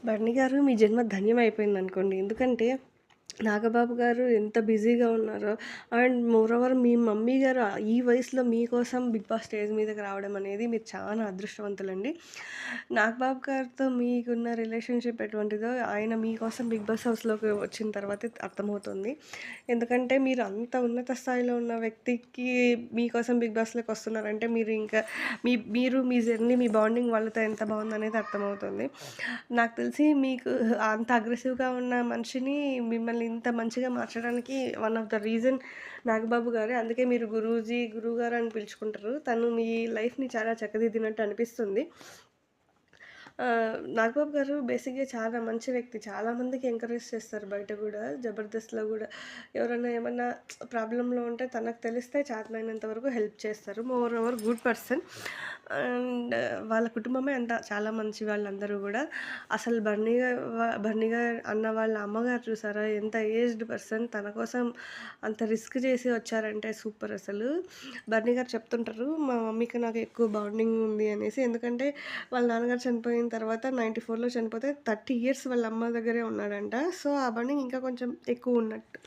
బన్నీ గారు మీ జన్మ ధన్యమైపోయిందనుకోండి. ఎందుకంటే, నాగబాబు గారు ఎంత బిజీగా ఉన్నారో అండ్ మోరోవర్ మీ మమ్మీ గారు ఈ వయసులో మీకోసం 'బిగ్ బాస్' స్టేజ్ మీదకి రావడం అనేది మీరు చాలా అదృష్టవంతులండి. నాగబాబు గారితో మీకున్న రిలేషన్‌షిప్ ఎటువంటిదో ఆయన మీకోసం 'బిగ్ బాస్' హౌస్‌లోకి వచ్చిన తర్వాతే అర్థమవుతుంది. ఎందుకంటే మీరు అంత ఉన్నత స్థాయిలో ఉన్న వ్యక్తికి మీకోసం 'బిగ్ బాస్‌లోకి' వస్తున్నారంటే మీరు ఇంకా మీరు మీ జర్నీ మీ బాండింగ్ వాళ్ళతో ఎంత బావుందనేది అర్థమవుతుంది. నాకు తెలిసి మీకు అంత అగ్రెసివ్‌గా ఉన్న మనిషిని మిమ్మల్ని ఇంత మంచిగా మార్చడానికి one of the reason Nagababu గారే. అందుకే మీరు గురూజీ, గురువుగారు అని పిలుచుకుంటారు. తను మీ లైఫ్‌ని చాలా చక్కదిద్దినట్టు అనిపిస్తుంది. నాగబాబు గారు బేసిక్‌గా చాలా మంచి వ్యక్తి. చాలా మందికి ఎంకరేజ్ చేస్తారు బయట గూడా. 'జబర్దస్త్‌లో' గూడా ఎవరైనా ఏమన్నా ప్రాబ్లమ్‌లో ఉంటే తనకు తెలిస్తే చేతనైనంత వరకు హెల్ప్ చేస్తారు. More over good person. And వాళ్ళ కుటుంబమే అంత చాలా మంచి వాళ్ళందరూ గూడా. అసలు బన్నీగా అన్న వాళ్ళ అమ్మగారు చూసారా? ఎంత ఏజ్డ్ పర్సన్ తన కోసం అంత రిస్క్ చేసి వచ్చారంటే సూపర్ అసలు. బన్నీ గారు చెప్తుంటారు, మా మమ్మీకి నాకు ఎక్కువ బాండింగ్ ఉంది అనేసి. ఎందుకంటే వాళ్ళ నాన్నగారు చనిపోయిన తర్వాత 94లో చనిపోతే 30 ఇయర్స్ వాళ్ళ అమ్మ దగ్గరే ఉన్నాడంట. సో, ఆ బాండింగ్ ఇంకా కొంచెం ఎక్కువున్నట్టు.